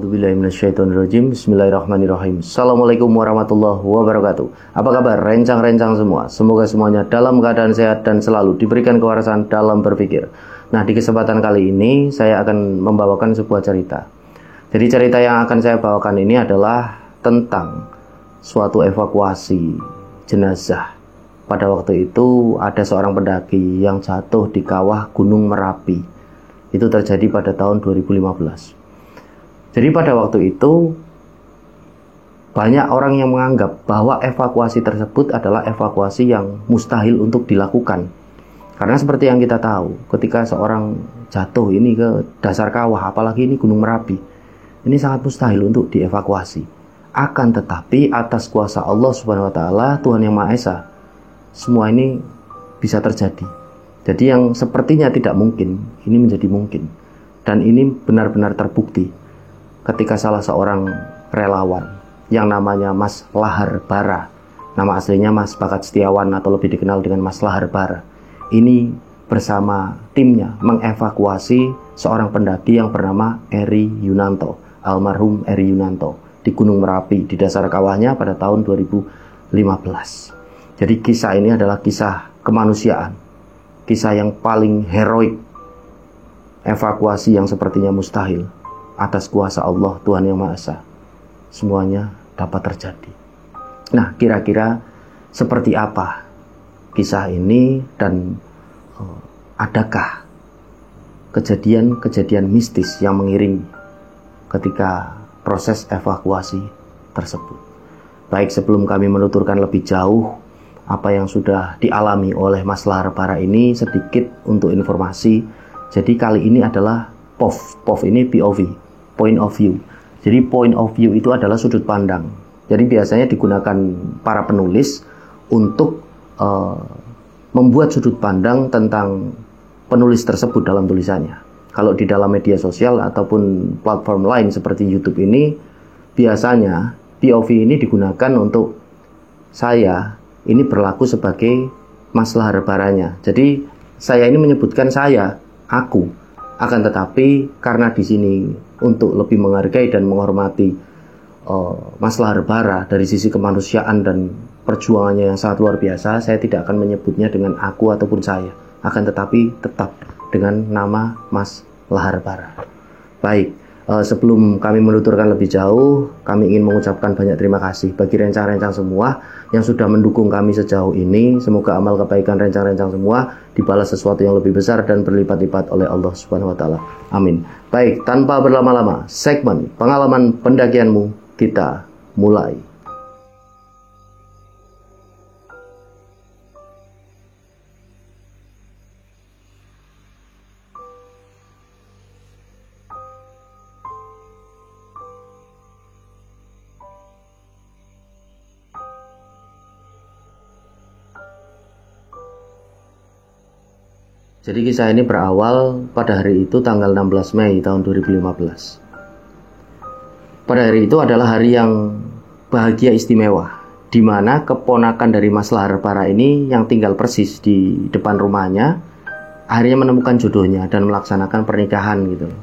A'udzubillahi minasyaitonirrajim. Bismillahirrahmanirrahim. Assalamualaikum warahmatullahi wabarakatuh. Apa kabar rencang-rencang semua? Semoga semuanya dalam keadaan sehat dan selalu diberikan kewarasan dalam berpikir. Nah, di kesempatan kali ini saya akan membawakan sebuah cerita. Jadi cerita yang akan saya bawakan ini adalah tentang suatu evakuasi jenazah. Pada waktu itu ada seorang pendaki yang jatuh di kawah Gunung Merapi. Itu terjadi pada tahun 2015. Jadi pada waktu itu banyak orang yang menganggap bahwa evakuasi tersebut adalah evakuasi yang mustahil untuk dilakukan. Karena seperti yang kita tahu, ketika seorang jatuh ini ke dasar kawah, apalagi ini Gunung Merapi, ini sangat mustahil untuk dievakuasi. Akan tetapi atas kuasa Allah Subhanahu wa taala, Tuhan Yang Maha Esa, semua ini bisa terjadi. Jadi yang sepertinya tidak mungkin, ini menjadi mungkin. Dan ini benar-benar terbukti ketika salah seorang relawan yang namanya Mas Lahar Bara, nama aslinya Mas Bakat Setiawan atau lebih dikenal dengan Mas Lahar Bara, ini bersama timnya mengevakuasi seorang pendaki yang bernama Eri Yunanto, almarhum Eri Yunanto, di Gunung Merapi di dasar kawahnya pada tahun 2015. Jadi kisah ini adalah kisah kemanusiaan, kisah yang paling heroik, evakuasi yang sepertinya mustahil. Atas kuasa Allah Tuhan Yang Maha Esa, semuanya dapat terjadi. Nah, kira-kira seperti apa kisah ini dan adakah kejadian-kejadian mistis yang mengiringi ketika proses evakuasi tersebut? Baik, sebelum kami menuturkan lebih jauh apa yang sudah dialami oleh Mas Lahar Bara ini, sedikit untuk informasi. Jadi kali ini adalah POV ini POV, point of view. Jadi point of view itu adalah sudut pandang. Jadi biasanya digunakan para penulis untuk membuat sudut pandang tentang penulis tersebut dalam tulisannya. Kalau di dalam media sosial ataupun platform lain seperti YouTube ini, biasanya POV ini digunakan untuk saya ini berlaku sebagai Mas Lahar Baranya. Jadi saya ini menyebutkan saya, aku. Akan tetapi karena di sini untuk lebih menghargai dan menghormati Mas Lahar Bara dari sisi kemanusiaan dan perjuangannya yang sangat luar biasa, saya tidak akan menyebutnya dengan aku ataupun saya. Akan tetapi tetap dengan nama Mas Lahar Bara. Baik, sebelum kami menuturkan lebih jauh, kami ingin mengucapkan banyak terima kasih bagi rencang-rencang semua yang sudah mendukung kami sejauh ini. Semoga amal kebaikan rencang-rencang semua dibalas sesuatu yang lebih besar dan berlipat-lipat oleh Allah Subhanahu wa taala. Amin. Baik, tanpa berlama-lama, segmen pengalaman pendakianmu kita mulai. Jadi kisah ini berawal pada hari itu tanggal 16 Mei tahun 2015. Pada hari itu adalah hari yang bahagia istimewa, di mana keponakan dari Mas Lahar Bara ini yang tinggal persis di depan rumahnya akhirnya menemukan jodohnya dan melaksanakan pernikahan gitu.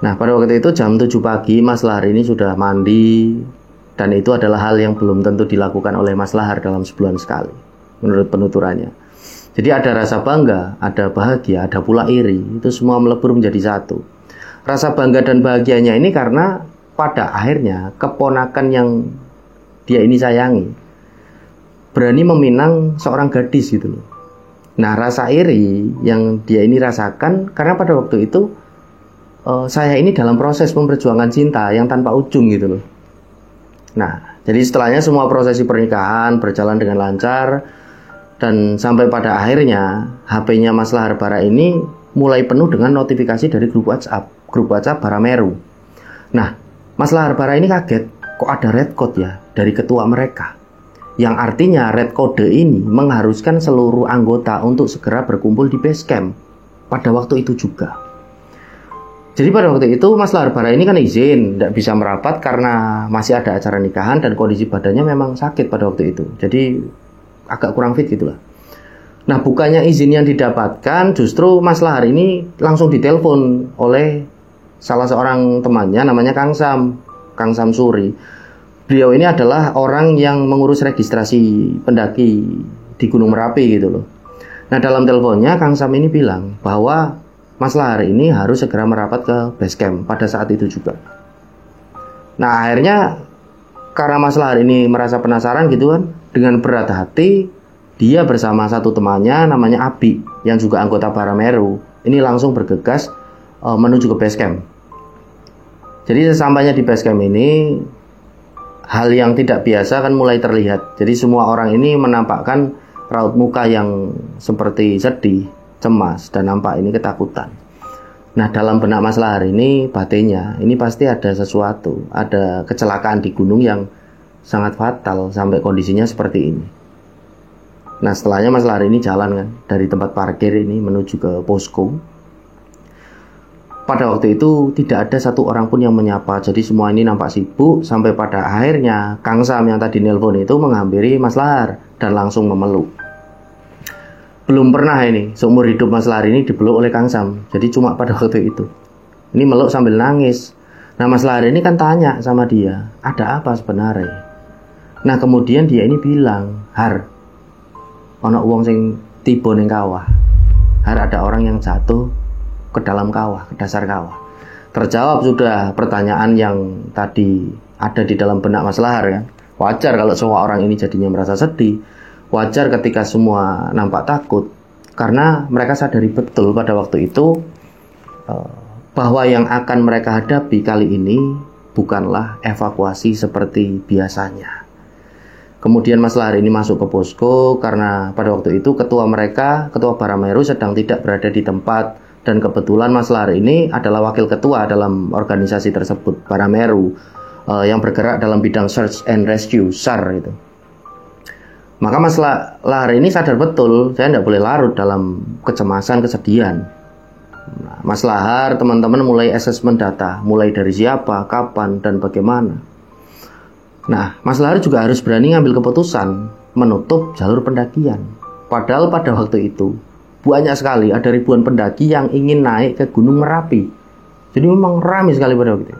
Nah, pada waktu itu jam 7 pagi Mas Lahar ini sudah mandi, dan itu adalah hal yang belum tentu dilakukan oleh Mas Lahar dalam sebulan sekali menurut penuturannya. Jadi ada rasa bangga, ada bahagia, ada pula iri. Itu semua melebur menjadi satu. Rasa bangga dan bahagianya ini karena pada akhirnya keponakan yang dia ini sayangi berani meminang seorang gadis gitu loh. Nah, rasa iri yang dia ini rasakan karena pada waktu itu saya ini dalam proses memperjuangkan cinta yang tanpa ujung gitu loh. Nah, jadi setelahnya semua prosesi pernikahan berjalan dengan lancar. Dan sampai pada akhirnya HP-nya Mas Lahar Bara ini mulai penuh dengan notifikasi dari grup WhatsApp Barameru. Nah, Mas Lahar Bara ini kaget, kok ada red code ya dari ketua mereka. Yang artinya red code ini mengharuskan seluruh anggota untuk segera berkumpul di base camp pada waktu itu juga. Jadi pada waktu itu Mas Lahar Bara ini kan izin, tidak bisa merapat karena masih ada acara nikahan dan kondisi badannya memang sakit pada waktu itu. Jadi agak kurang fit gitulah. Nah, bukannya izin yang didapatkan, justru Mas Lahar ini langsung ditelepon oleh salah seorang temannya namanya Kang Sam Suri. Beliau ini adalah orang yang mengurus registrasi pendaki di Gunung Merapi gitu loh. Nah, dalam teleponnya Kang Sam ini bilang bahwa Mas Lahar ini harus segera merapat ke base camp pada saat itu juga. Nah, akhirnya karena Mas Lahar ini merasa penasaran gitu kan, dengan berat hati dia bersama satu temannya namanya Abi yang juga anggota Barameru ini langsung bergegas menuju ke base camp. Jadi sesampainya di base camp ini, hal yang tidak biasa kan mulai terlihat. Jadi semua orang ini menampakkan raut muka yang seperti sedih, cemas, dan nampak ini ketakutan. Nah, dalam benak Mas Lahar ini batinnya, ini pasti ada sesuatu, ada kecelakaan di gunung yang sangat fatal sampai kondisinya seperti ini. Nah, setelahnya Mas Lahar ini jalan kan dari tempat parkir ini menuju ke posko. Pada waktu itu tidak ada satu orang pun yang menyapa, jadi semua ini nampak sibuk sampai pada akhirnya Kang Sam yang tadi nelpon itu menghampiri Mas Lahar dan langsung memeluk. Belum pernah ini seumur hidup Mas Lahar ini dipeluk oleh Kang Sam, jadi cuma pada waktu itu. Ini meluk sambil nangis. Nah, Mas Lahar ini kan tanya sama dia, ada apa sebenarnya? Nah, kemudian dia ini bilang, Har, ana wong sing tiba ning kawah. Har, ada orang yang jatuh ke dalam kawah, ke dasar kawah. Terjawab sudah pertanyaan yang tadi ada di dalam benak Mas Lahar ya. Wajar kalau semua orang ini jadinya merasa sedih. Wajar ketika semua nampak takut, karena mereka sadari betul pada waktu itu bahwa yang akan mereka hadapi kali ini bukanlah evakuasi seperti biasanya. Kemudian Mas Lahar ini masuk ke posko karena pada waktu itu ketua mereka, ketua Barameru sedang tidak berada di tempat. Dan kebetulan Mas Lahar ini adalah wakil ketua dalam organisasi tersebut, Barameru, yang bergerak dalam bidang search and rescue, SAR itu. Maka Mas Lahar ini sadar betul, saya tidak boleh larut dalam kecemasan, kesedihan. Nah, Mas Lahar, teman-teman mulai asesmen data, mulai dari siapa, kapan, dan bagaimana. Nah, Mas Lahar juga harus berani ngambil keputusan, menutup jalur pendakian. Padahal pada waktu itu, banyak sekali, ada ribuan pendaki yang ingin naik ke Gunung Merapi. Jadi memang ramai sekali pada waktu itu.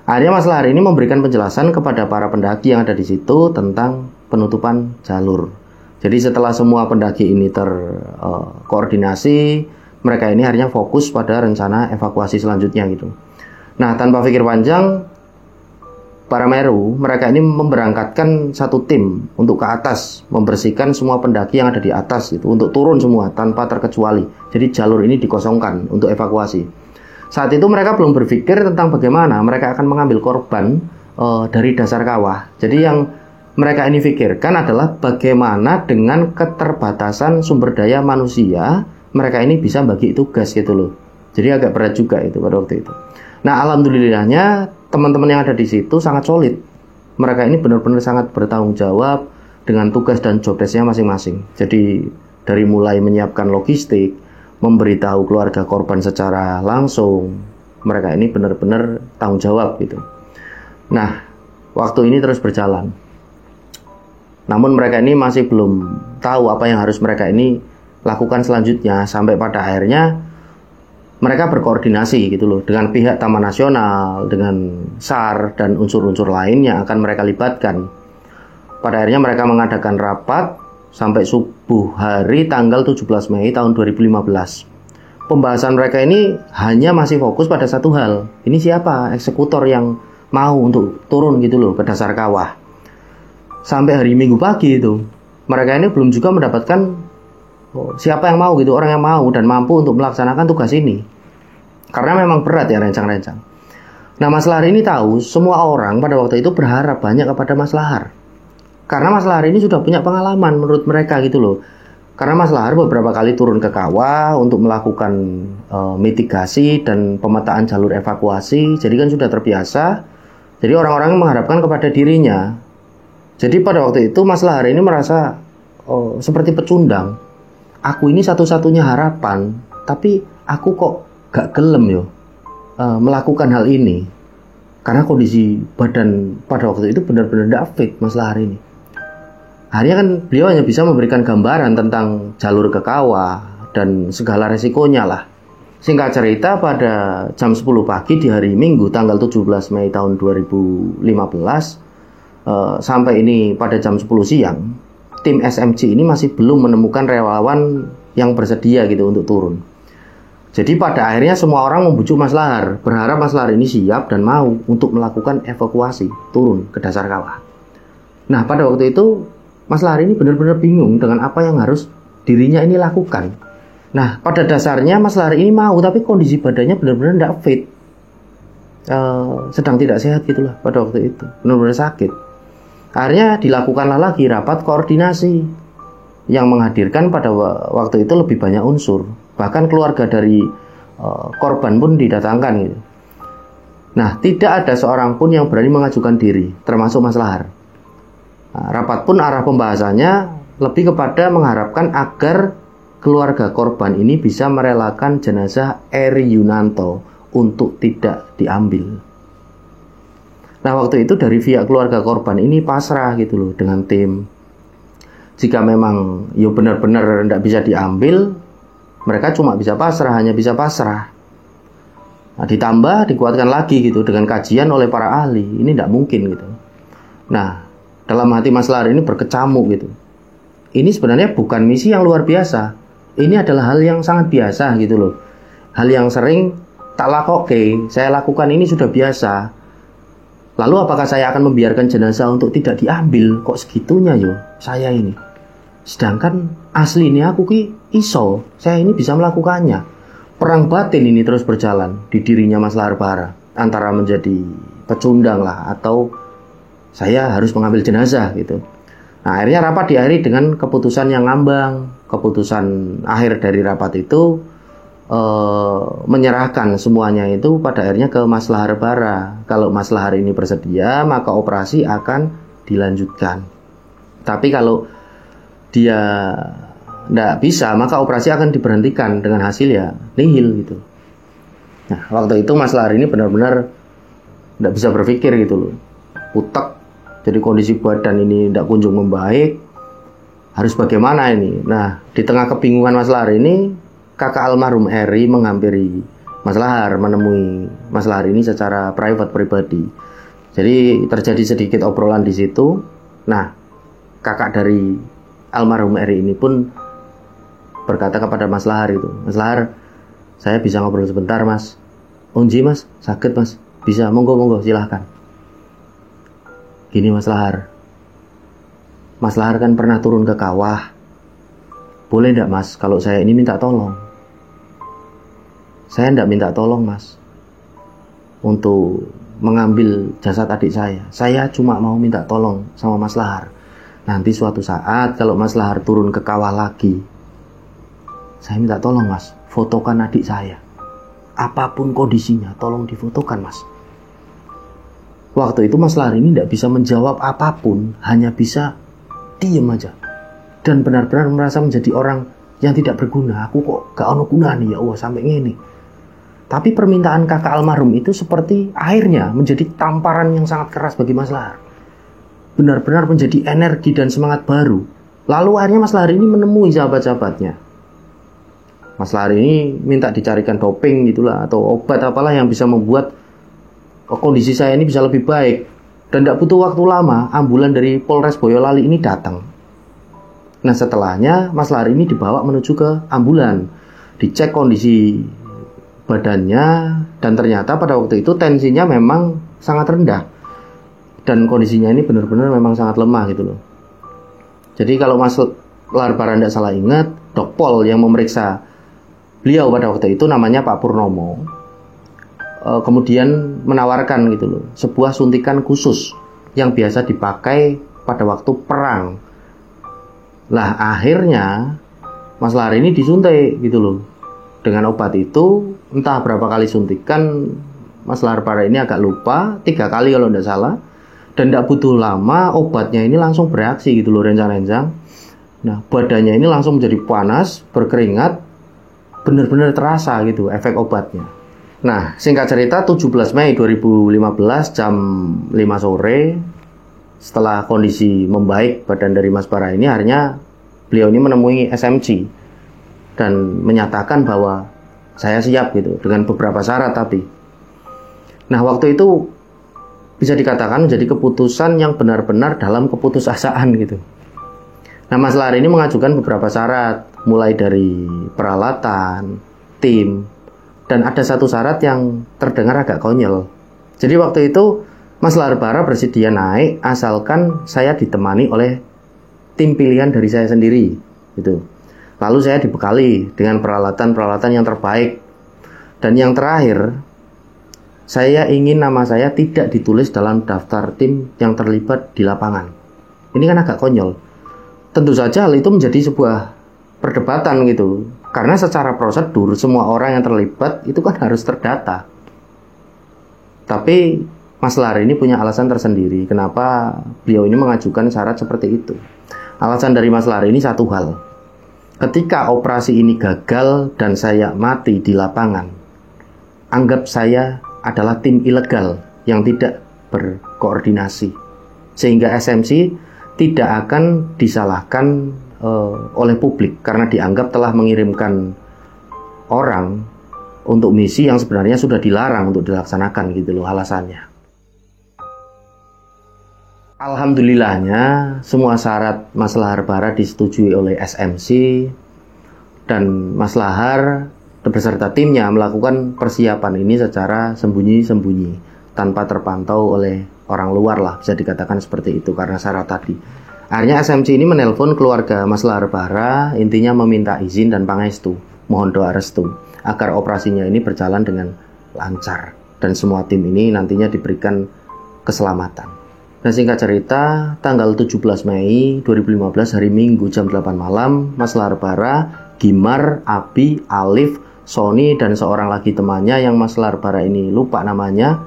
Akhirnya Mas Lahar ini memberikan penjelasan kepada para pendaki yang ada di situ tentang penutupan jalur. Jadi setelah semua pendaki ini terkoordinasi, mereka ini akhirnya fokus pada rencana evakuasi selanjutnya gitu. Nah, tanpa pikir panjang, Barameru, mereka ini memberangkatkan satu tim untuk ke atas, membersihkan semua pendaki yang ada di atas itu, untuk turun semua tanpa terkecuali. Jadi jalur ini dikosongkan untuk evakuasi. Saat itu mereka belum berpikir tentang bagaimana mereka akan mengambil korban dari dasar kawah. Jadi yang mereka ini pikirkan adalah bagaimana dengan keterbatasan sumber daya manusia, mereka ini bisa bagi tugas gitu loh. Jadi agak berat juga itu pada waktu itu. Nah, alhamdulillahnya teman-teman yang ada di situ sangat solid. Mereka ini benar-benar sangat bertanggung jawab dengan tugas dan job desk-nya masing-masing. Jadi dari mulai menyiapkan logistik, memberitahu keluarga korban secara langsung, mereka ini benar-benar tanggung jawab gitu. Nah, waktu ini terus berjalan. Namun mereka ini masih belum tahu apa yang harus mereka ini lakukan selanjutnya, sampai pada akhirnya mereka berkoordinasi gitu loh dengan pihak Taman Nasional, dengan SAR dan unsur-unsur lain yang akan mereka libatkan. Pada akhirnya mereka mengadakan rapat sampai subuh hari tanggal 17 Mei tahun 2015. Pembahasan mereka ini hanya masih fokus pada satu hal. Ini siapa eksekutor yang mau untuk turun gitu loh ke dasar kawah. Sampai hari Minggu pagi itu, mereka ini belum juga mendapatkan siapa yang mau gitu, orang yang mau dan mampu untuk melaksanakan tugas ini. Karena memang berat ya rencang-rencang. Nah, Mas Lahar ini tahu semua orang pada waktu itu berharap banyak kepada Mas Lahar. Karena Mas Lahar ini sudah punya pengalaman menurut mereka gitu loh. Karena Mas Lahar beberapa kali turun ke kawah untuk melakukan mitigasi dan pemetaan jalur evakuasi. Jadi kan sudah terbiasa. Jadi orang-orang mengharapkan kepada dirinya. Jadi pada waktu itu Mas Lahar ini merasa seperti pecundang. Aku ini satu-satunya harapan, tapi aku kok gak gelem yo melakukan hal ini. Karena kondisi badan pada waktu itu benar-benar tidak fit Mas Lahar ini. Akhirnya kan beliau hanya bisa memberikan gambaran tentang jalur ke kawah dan segala resikonya lah. singkat cerita pada jam 10 pagi di hari Minggu tanggal 17 Mei tahun 2015 sampai ini pada jam 10 siang, tim SMC ini masih belum menemukan relawan yang bersedia gitu untuk turun. Jadi pada akhirnya semua orang membujuk Mas Lahar, berharap Mas Lahar ini siap dan mau untuk melakukan evakuasi turun ke dasar kawah. Nah, pada waktu itu Mas Lahar ini benar-benar bingung dengan apa yang harus dirinya ini lakukan. Nah, pada dasarnya Mas Lahar ini mau, tapi kondisi badannya benar-benar tidak fit, sedang tidak sehat gitulah pada waktu itu, benar-benar sakit. Akhirnya dilakukanlah lagi rapat koordinasi yang menghadirkan pada waktu itu lebih banyak unsur. Bahkan keluarga dari korban pun didatangkan gitu. Nah, tidak ada seorang pun yang berani mengajukan diri, termasuk Mas Lahar. Nah, rapat pun arah pembahasannya lebih kepada mengharapkan agar keluarga korban ini bisa merelakan jenazah Eri Yunanto untuk tidak diambil. Nah, waktu itu dari pihak keluarga korban ini pasrah gitu loh dengan tim. Jika memang benar-benar tidak bisa diambil, mereka cuma bisa pasrah, hanya bisa pasrah. Nah, ditambah dikuatkan lagi gitu dengan kajian oleh para ahli, ini tidak mungkin gitu. Nah, dalam hati Mas Lahar ini berkecamuk gitu. Ini sebenarnya bukan misi yang luar biasa. Ini adalah hal yang sangat biasa gitu loh. Hal yang sering tak lakoke, saya lakukan ini sudah biasa. Lalu apakah saya akan membiarkan jenazah untuk tidak diambil? Kok segitunya yo saya ini? Sedangkan asli ini aku iso, saya ini bisa melakukannya. Perang batin ini terus berjalan di dirinya Mas Lahar Bahara, antara menjadi pecundang lah atau saya harus mengambil jenazah gitu. Nah, akhirnya rapat diakhiri dengan keputusan yang ngambang. Keputusan akhir dari rapat itu menyerahkan semuanya itu pada akhirnya ke Mas Lahar Bahara. Kalau Mas Lahar ini bersedia, maka operasi akan dilanjutkan. Tapi kalau dia tidak bisa, maka operasi akan diberhentikan dengan hasil ya nihil gitu. Nah, waktu itu Mas Lahar ini benar-benar tidak bisa berpikir gitu loh, utek. Jadi kondisi badan ini tidak kunjung membaik, harus bagaimana ini? Nah, di tengah kebingungan Mas Lahar ini, kakak almarhum Eri menghampiri Mas Lahar, menemui Mas Lahar ini secara pribadi. Jadi terjadi sedikit obrolan di situ. Nah, kakak dari almarhum Eri ini pun berkata kepada Mas Lahar itu, Mas Lahar, saya bisa ngobrol sebentar Mas? Onji Mas, sakit Mas? Bisa, monggo silahkan. Gini Mas Lahar, Mas Lahar kan pernah turun ke kawah. Boleh enggak Mas kalau saya ini minta tolong? Saya enggak minta tolong Mas untuk mengambil jasad adik saya. Saya cuma mau minta tolong sama Mas Lahar. Nanti suatu saat kalau Mas Lahar turun ke kawah lagi, saya minta tolong Mas, fotokan adik saya. Apapun kondisinya, tolong difotokan Mas. Waktu itu Mas Lahar ini tidak bisa menjawab apapun, hanya bisa diem aja. Dan benar-benar merasa menjadi orang yang tidak berguna. Aku kok gak ono guna nih ya Allah sampai ngene. Tapi permintaan kakak almarhum itu seperti airnya menjadi tamparan yang sangat keras bagi Mas Lahar. Benar-benar menjadi energi dan semangat baru. Lalu akhirnya Mas Lahar ini menemui sahabat-sahabatnya. Mas Lahar ini minta dicarikan doping gitulah, atau obat apalah yang bisa membuat kondisi saya ini bisa lebih baik. Dan tidak butuh waktu lama, ambulan dari Polres Boyolali ini datang. Nah, setelahnya Mas Lahar ini dibawa menuju ke ambulan, dicek kondisi badannya, dan ternyata pada waktu itu tensinya memang sangat rendah. Dan kondisinya ini benar-benar memang sangat lemah gitu loh. Jadi kalau Mas Lahar Bahara tidak salah ingat, Dokpol yang memeriksa beliau pada waktu itu namanya Pak Purnomo, kemudian menawarkan gitu loh, sebuah suntikan khusus yang biasa dipakai pada waktu perang. Lah akhirnya Mas Lahar ini disuntik gitu loh. Dengan obat itu, entah berapa kali suntikan, Mas Lahar Bahara ini agak lupa, 3 kali kalau tidak salah. Dan tidak butuh lama, obatnya ini langsung bereaksi gitu loh, rencang-rencang. Nah, badannya ini langsung menjadi panas, berkeringat, benar-benar terasa gitu efek obatnya. Nah, singkat cerita 17 Mei 2015 jam 5 sore, setelah kondisi membaik badan dari Mas Bahara ini, akhirnya beliau ini menemui SMC dan menyatakan bahwa saya siap gitu, dengan beberapa syarat tapi. Nah, waktu itu bisa dikatakan menjadi keputusan yang benar-benar dalam keputusasaan gitu. Nah, Mas Lahar ini mengajukan beberapa syarat, mulai dari peralatan, tim, dan ada satu syarat yang terdengar agak konyol. Jadi waktu itu Mas Lahar Bara bersedia naik asalkan saya ditemani oleh tim pilihan dari saya sendiri gitu. Lalu saya dibekali dengan peralatan-peralatan yang terbaik. Dan yang terakhir, saya ingin nama saya tidak ditulis dalam daftar tim yang terlibat di lapangan. Ini kan agak konyol. Tentu saja hal itu menjadi sebuah perdebatan gitu. Karena secara prosedur semua orang yang terlibat itu kan harus terdata. Tapi Mas Lahar ini punya alasan tersendiri kenapa beliau ini mengajukan syarat seperti itu. Alasan dari Mas Lahar ini satu hal. Ketika operasi ini gagal dan saya mati di lapangan, anggap saya adalah tim ilegal yang tidak berkoordinasi. Sehingga SMC tidak akan disalahkan oleh publik karena dianggap telah mengirimkan orang untuk misi yang sebenarnya sudah dilarang untuk dilaksanakan gitu loh alasannya. Alhamdulillahnya semua syarat Mas Lahar Bara disetujui oleh SMC dan Mas Lahar beserta timnya melakukan persiapan ini secara sembunyi-sembunyi tanpa terpantau oleh orang luar lah, bisa dikatakan seperti itu karena syarat tadi. Akhirnya SMC ini menelpon keluarga Mas Lahar Bara, intinya meminta izin dan pangestu, mohon doa restu agar operasinya ini berjalan dengan lancar dan semua tim ini nantinya diberikan keselamatan. Nah, singkat cerita, tanggal 17 Mei 2015 hari Minggu jam 8 malam, Mas Lahar Bara, Gimar, Abi, Alif, Sony, dan seorang lagi temannya yang Mas Lahar Bara ini lupa namanya.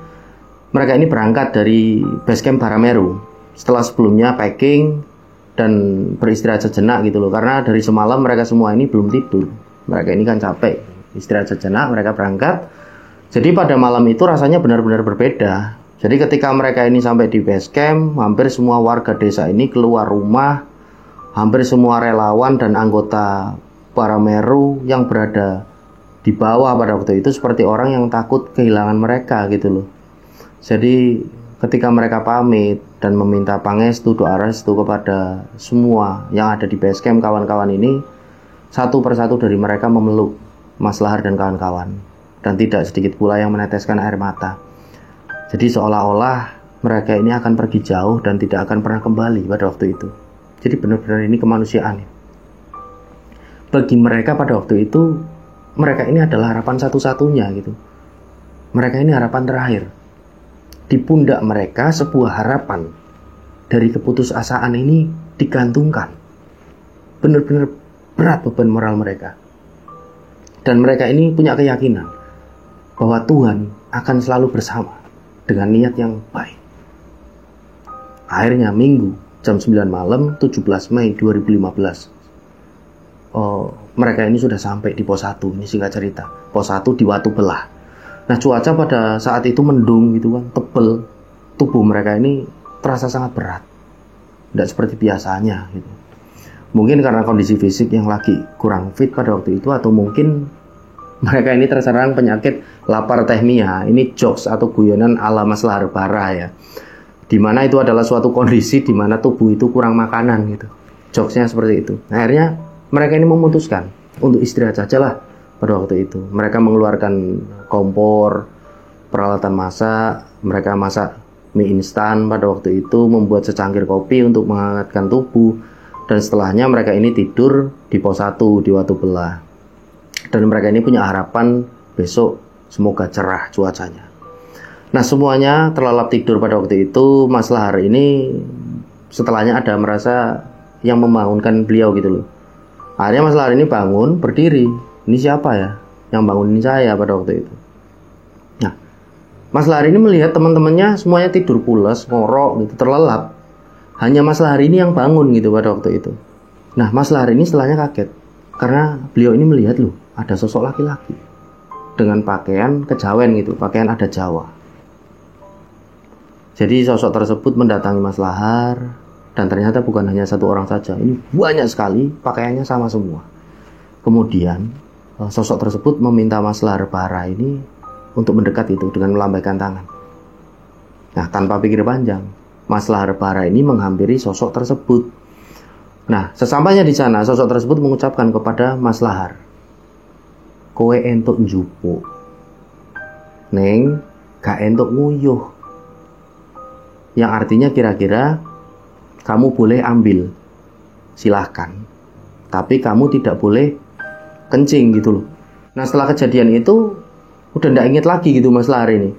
Mereka ini berangkat dari basecamp Barameru. Setelah sebelumnya packing dan beristirahat sejenak gitu loh. Karena dari semalam mereka semua ini belum tidur. Mereka ini kan capek. Istirahat sejenak, mereka berangkat. Jadi pada malam itu rasanya benar-benar berbeda. Jadi ketika mereka ini sampai di base camp, hampir semua warga desa ini keluar rumah, hampir semua relawan dan anggota Barameru yang berada di bawah pada waktu itu seperti orang yang takut kehilangan mereka gitu loh. Jadi ketika mereka pamit dan meminta pangestu, doa restu kepada semua yang ada di base camp kawan-kawan ini, satu persatu dari mereka memeluk Mas Lahar dan kawan-kawan, dan tidak sedikit pula yang meneteskan air mata. Jadi seolah-olah mereka ini akan pergi jauh dan tidak akan pernah kembali pada waktu itu. Jadi benar-benar ini kemanusiaan. Bagi mereka pada waktu itu, mereka ini adalah harapan satu-satunya gitu. Mereka ini harapan terakhir. Di pundak mereka sebuah harapan dari keputusasaan ini digantungkan. Benar-benar berat beban moral mereka. Dan mereka ini punya keyakinan bahwa Tuhan akan selalu bersama dengan niat yang baik. Akhirnya Minggu jam 9 malam 17 Mei 2015, mereka ini sudah sampai di pos 1. Ini singkat cerita, pos 1 di Watu Belah. Nah, cuaca pada saat itu mendung gitu kan, tebel. Tubuh mereka ini terasa sangat berat, tidak seperti biasanya gitu. Mungkin karena kondisi fisik yang lagi kurang fit pada waktu itu, atau mungkin mereka ini terserang penyakit laparthemia. Ini jokes atau guyonan ala Mas Lahar Bara ya. Dimana itu adalah suatu kondisi di mana tubuh itu kurang makanan gitu. Jokesnya seperti itu. Nah, akhirnya mereka ini memutuskan untuk istirahat sajalah pada waktu itu. Mereka mengeluarkan kompor, peralatan masak. Mereka masak mie instan pada waktu itu, membuat secangkir kopi untuk menghangatkan tubuh. Dan setelahnya mereka ini tidur di pos 1 di Watu Belah. Dan mereka ini punya harapan besok semoga cerah cuacanya. Nah, semuanya terlelap tidur pada waktu itu. Mas Lahar ini setelahnya ada merasa yang membangunkan beliau gitu loh. Akhirnya Mas Lahar ini bangun, berdiri. Ini siapa ya yang bangunin saya pada waktu itu? Nah, Mas Lahar ini melihat teman-temannya semuanya tidur pulas, ngorok gitu, terlelap. Hanya Mas Lahar ini yang bangun gitu pada waktu itu. Nah, Mas Lahar ini setelahnya kaget karena beliau ini melihat loh, ada sosok laki-laki dengan pakaian kejawen gitu, pakaian adat Jawa. Jadi sosok tersebut mendatangi Mas Lahar, dan ternyata bukan hanya satu orang saja, ini banyak sekali, pakaiannya sama semua. Kemudian sosok tersebut meminta Mas Lahar Bahara ini untuk mendekat itu dengan melambaikan tangan. Nah, tanpa pikir panjang, Mas Lahar Bahara ini menghampiri sosok tersebut. Nah, sesampainya di sana, sosok tersebut mengucapkan kepada Mas Lahar, "Kowe entuk njupuk, neng gak entuk nguyuh." Yang artinya kira-kira, kamu boleh ambil, silahkan, tapi kamu tidak boleh kencing gitu loh. Nah, setelah kejadian itu udah nggak inget lagi gitu Mas Lahar ini.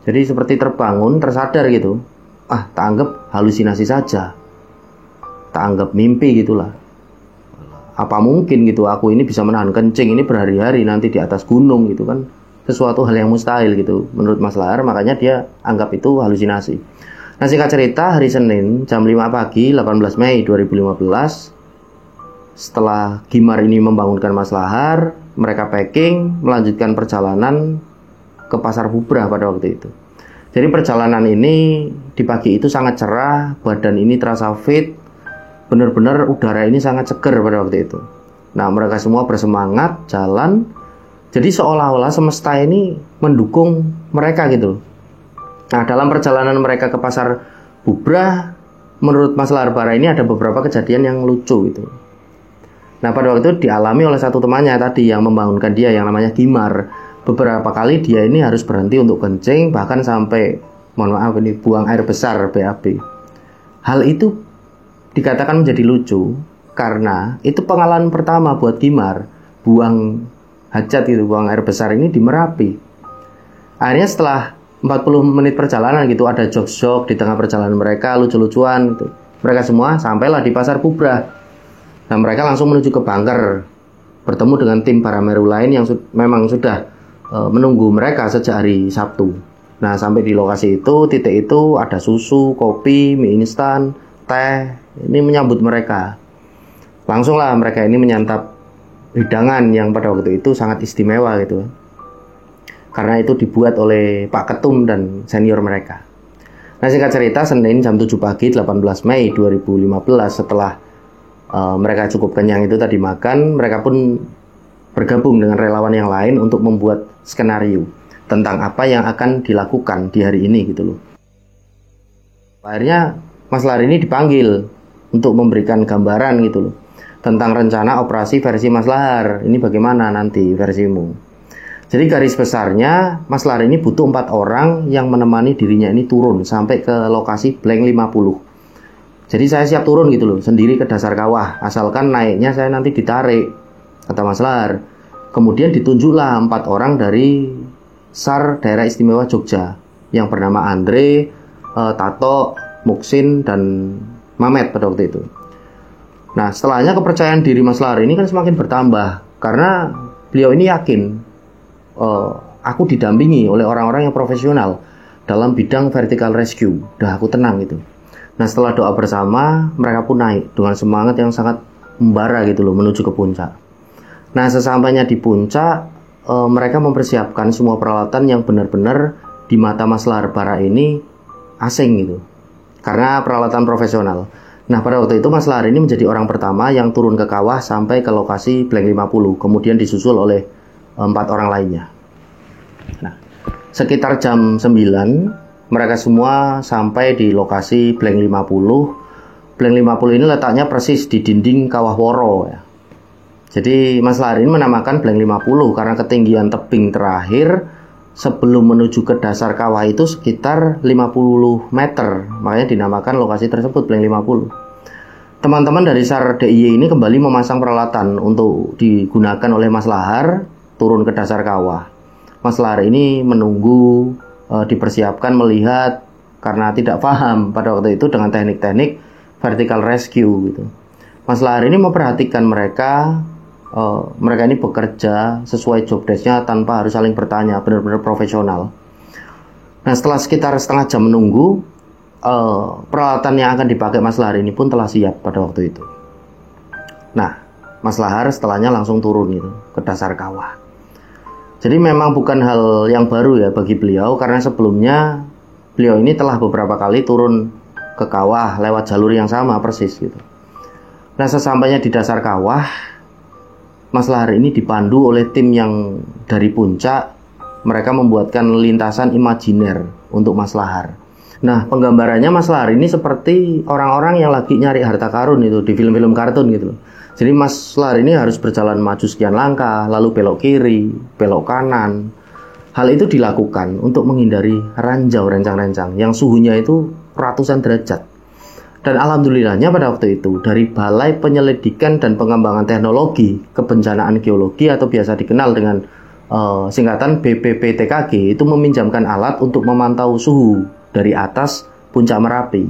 Jadi seperti terbangun, tersadar gitu. Tak anggap halusinasi saja, tak anggap mimpi gitulah. Apa mungkin gitu aku ini bisa menahan kencing ini berhari-hari nanti di atas gunung gitu kan. Sesuatu hal yang mustahil gitu menurut Mas Lahar, makanya dia anggap itu halusinasi. Nah, singkat cerita, hari Senin jam 5 pagi 18 Mei 2015, setelah Gimar ini membangunkan Mas Lahar, mereka packing, melanjutkan perjalanan ke Pasar Bubrah pada waktu itu. Jadi perjalanan ini di pagi itu sangat cerah, badan ini terasa fit, benar-benar udara ini sangat segar pada waktu itu. Nah, mereka semua bersemangat jalan, jadi seolah-olah semesta ini mendukung mereka gitu. Nah, dalam perjalanan mereka ke Pasar Bubrah, menurut Mas Lahar Bahara ini ada beberapa kejadian yang lucu gitu. Nah, pada waktu itu dialami oleh satu temannya tadi yang membangunkan dia yang namanya Gimar. Beberapa kali dia ini harus berhenti untuk kencing, bahkan sampai, mohon maaf ini, buang air besar, BAB. Hal itu dikatakan menjadi lucu, karena itu pengalaman pertama buat Gimar, buang hajat itu, buang air besar ini di Merapi. Akhirnya setelah 40 menit perjalanan gitu, ada jok-jok di tengah perjalanan mereka, lucu-lucuan gitu. Mereka semua sampailah di Pasar Bubrah. Nah, mereka langsung menuju ke bunker, bertemu dengan tim Barameru lain yang memang sudah menunggu mereka sejak hari Sabtu. Nah, sampai di lokasi itu, titik itu ada susu, kopi, mie instan, teh, ini menyambut mereka. Langsunglah mereka ini menyantap hidangan yang pada waktu itu sangat istimewa gitu. Karena itu dibuat oleh Pak Ketum dan senior mereka. Nah, singkat cerita, Senin jam 7 pagi 18 Mei 2015, setelah mereka cukup kenyang itu tadi makan, mereka pun bergabung dengan relawan yang lain untuk membuat skenario tentang apa yang akan dilakukan di hari ini gitu loh. Akhirnya Mas Lahar ini dipanggil untuk memberikan gambaran gitu loh tentang rencana operasi versi Mas Lahar. Ini bagaimana nanti versimu. Jadi garis besarnya Mas Lahar ini butuh 4 orang yang menemani dirinya ini turun sampai ke lokasi blank 50. Jadi saya siap turun gitu loh, sendiri ke dasar kawah, asalkan naiknya saya nanti ditarik, kata Mas Lahar. Kemudian ditunjuklah 4 orang dari SAR Daerah Istimewa Jogja, yang bernama Andre, Tato, Muksin, dan Mamet pada waktu itu. Nah, setelahnya kepercayaan diri Mas Lahar ini kan semakin bertambah, karena beliau ini yakin, aku didampingi oleh orang-orang yang profesional dalam bidang vertical rescue, udah aku tenang gitu. Nah, setelah doa bersama, mereka pun naik dengan semangat yang sangat membara gitu loh, menuju ke puncak. Nah, sesampainya di puncak, mereka mempersiapkan semua peralatan yang benar-benar di mata Mas Lahar Bahara ini asing gitu, karena peralatan profesional. Nah, pada waktu itu Mas Lahar ini menjadi orang pertama yang turun ke kawah sampai ke lokasi blank 50, kemudian disusul oleh 4 orang lainnya. Nah, sekitar jam 9, mereka semua sampai di lokasi blank 50. Blank 50 ini letaknya persis di dinding Kawah Woro ya. Jadi Mas Lahar ini menamakan blank 50 karena ketinggian tebing terakhir sebelum menuju ke dasar kawah itu sekitar 50 meter. Makanya dinamakan lokasi tersebut blank 50. Teman-teman dari SAR DIY ini kembali memasang peralatan untuk digunakan oleh Mas Lahar turun ke dasar kawah. Mas Lahar ini menunggu, dipersiapkan, melihat, karena tidak paham pada waktu itu dengan teknik-teknik vertical rescue gitu. Mas Lahar ini memperhatikan mereka, mereka ini bekerja sesuai job desk-nya tanpa harus saling bertanya, benar-benar profesional. Nah, setelah sekitar setengah jam menunggu, peralatan yang akan dipakai Mas Lahar ini pun telah siap pada waktu itu. Nah, Mas Lahar setelahnya langsung turun gitu ke dasar kawah. Jadi memang bukan hal yang baru ya bagi beliau, karena sebelumnya beliau ini telah beberapa kali turun ke kawah lewat jalur yang sama persis gitu. Nah, sesampainya di dasar kawah, Mas Lahar ini dipandu oleh tim yang dari puncak. Mereka membuatkan lintasan imajiner untuk Mas Lahar. Nah, penggambarannya Mas Lahar ini seperti orang-orang yang lagi nyari harta karun itu di film-film kartun gitu loh. Jadi Mas Lahar ini harus berjalan maju sekian langkah, lalu belok kiri, belok kanan. Hal itu dilakukan untuk menghindari ranjau rencang-rencang yang suhunya itu ratusan derajat. Dan alhamdulillahnya pada waktu itu dari Balai Penyelidikan dan Pengembangan Teknologi Kebencanaan Geologi atau biasa dikenal dengan singkatan BPPTKG itu meminjamkan alat untuk memantau suhu dari atas puncak Merapi.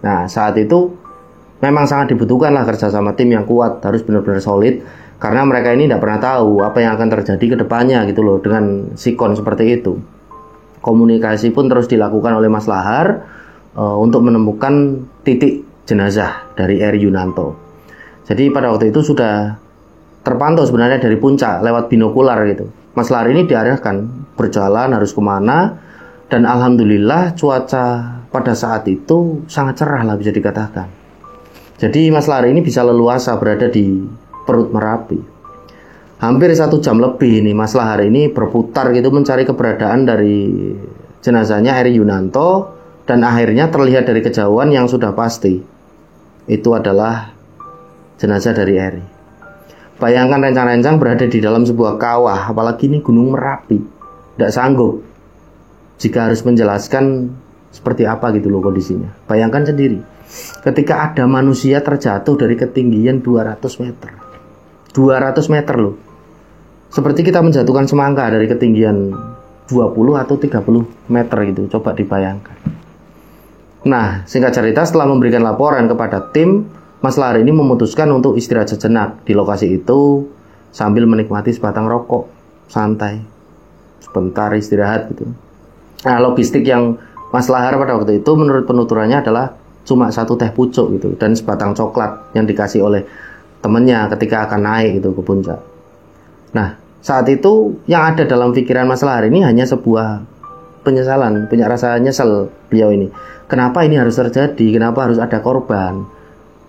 Nah, saat itu memang sangat dibutuhkanlah kerjasama tim yang kuat, harus benar-benar solid, karena mereka ini tidak pernah tahu apa yang akan terjadi ke depannya gitu loh dengan sikon seperti itu. Komunikasi pun terus dilakukan oleh Mas Lahar untuk menemukan titik jenazah dari Eri Yunanto. Jadi pada waktu itu sudah terpantau sebenarnya dari puncak lewat binokular gitu. Mas Lahar ini diarahkan berjalan harus kemana, dan alhamdulillah cuaca pada saat itu sangat cerah lah bisa dikatakan. Jadi Mas Lahar ini bisa leluasa berada di perut Merapi. Hampir 1 jam lebih nih Mas Lahar ini berputar gitu mencari keberadaan dari jenazahnya Eri Yunanto. Dan akhirnya terlihat dari kejauhan yang sudah pasti itu adalah jenazah dari Eri. Bayangkan rencang-rencang berada di dalam sebuah kawah, apalagi ini Gunung Merapi. Tidak sanggup jika harus menjelaskan seperti apa gitu loh kondisinya. Bayangkan sendiri, ketika ada manusia terjatuh dari ketinggian 200 meter. 200 meter loh. Seperti kita menjatuhkan semangka dari ketinggian 20 atau 30 meter gitu. Coba dibayangkan. Nah, singkat cerita setelah memberikan laporan kepada tim, Mas Lahar ini memutuskan untuk istirahat sejenak di lokasi itu sambil menikmati sebatang rokok, santai, sebentar istirahat gitu. Nah, logistik yang Mas Lahar pada waktu itu menurut penuturannya adalah cuma 1 teh pucuk gitu dan sebatang coklat yang dikasih oleh temannya ketika akan naik gitu ke puncak. Nah, saat itu yang ada dalam pikiran Mas Lahar ini hanya sebuah penyesalan, punya rasa nyesel beliau ini. Kenapa ini harus terjadi? Kenapa harus ada korban?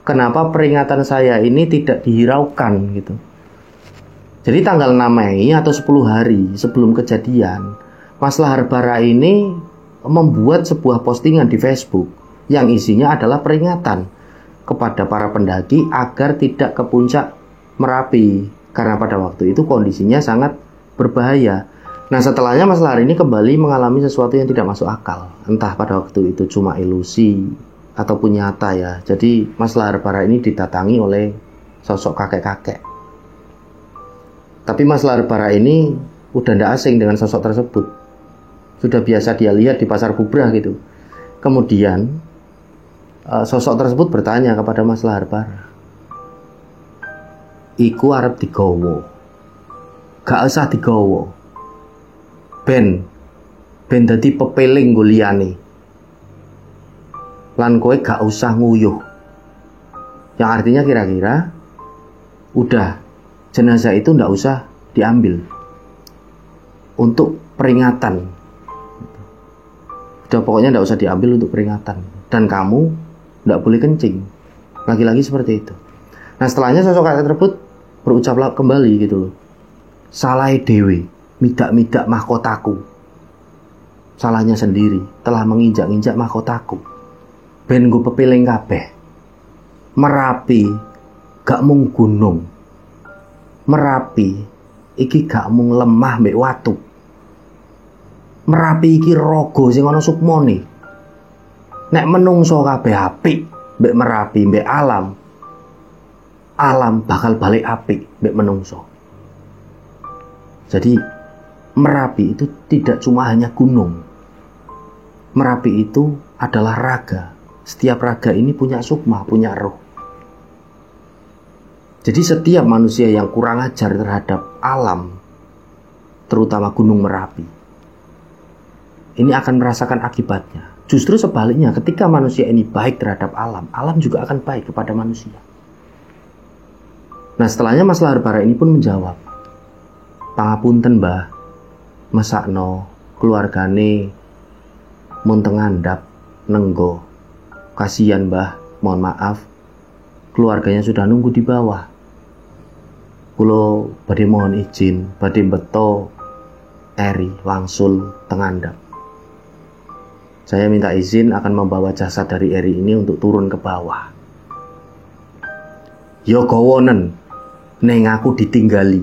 Kenapa peringatan saya ini tidak dihiraukan gitu? Jadi tanggal 6 Mei atau 10 hari sebelum kejadian, Mas Lahar Bara ini membuat sebuah postingan di Facebook yang isinya adalah peringatan kepada para pendaki agar tidak ke puncak Merapi karena pada waktu itu kondisinya sangat berbahaya. Nah, setelahnya Mas Lahar ini kembali mengalami sesuatu yang tidak masuk akal. Entah pada waktu itu cuma ilusi ataupun nyata ya. Jadi Mas Lahar Bara ini didatangi oleh sosok kakek-kakek. Tapi Mas Lahar Bara ini udah tidak asing dengan sosok tersebut. Sudah biasa dia lihat di pasar bubrah gitu. Kemudian sosok tersebut bertanya kepada Mas Lahar Bara, "Iku arep digawa. Gak usah digawa. Ben dadi pepeling nggo liyane. Lan kowe gak usah nguyuh." Yang artinya kira-kira udah jenazah itu ndak usah diambil untuk peringatan. Udah pokoknya ndak usah diambil untuk peringatan. Dan kamu ndak boleh kencing. Lagi-lagi seperti itu. Nah, setelahnya sosok kakek tersebut berucap kembali gitu loh. "Salahe dhewe, midak-midak mahkotaku. Salahnya sendiri telah menginjak-injak mahkotaku. Ben nggo pepeling kabeh. Merapi gak mung gunung. Merapi iki gak mung lemah mbek watu. Merapi iki raga sing ana sukmane. Nek menungso kabeh apik mbek Merapi mbek alam, alam bakal balik apik mbek menungso." Jadi Merapi itu tidak cuma hanya gunung. Merapi itu adalah raga. Setiap raga ini punya sukma, punya roh. Jadi setiap manusia yang kurang ajar terhadap alam, terutama Gunung Merapi, ini akan merasakan akibatnya. Justru sebaliknya, ketika manusia ini baik terhadap alam, alam juga akan baik kepada manusia. Nah, setelahnya Mas Lahar Bara ini pun menjawab, "Pangapunten, Mbah, mesakno keluargane mun teng ngandhap nenggo. Kasihan, Mbah, mohon maaf, keluarganya sudah nunggu di bawah." Kulo badhe mohon izin badhe beto eri wangsul tengandap. Saya minta izin akan membawa jasad dari eri ini untuk turun ke bawah. Yo gowonen neng aku ditinggali.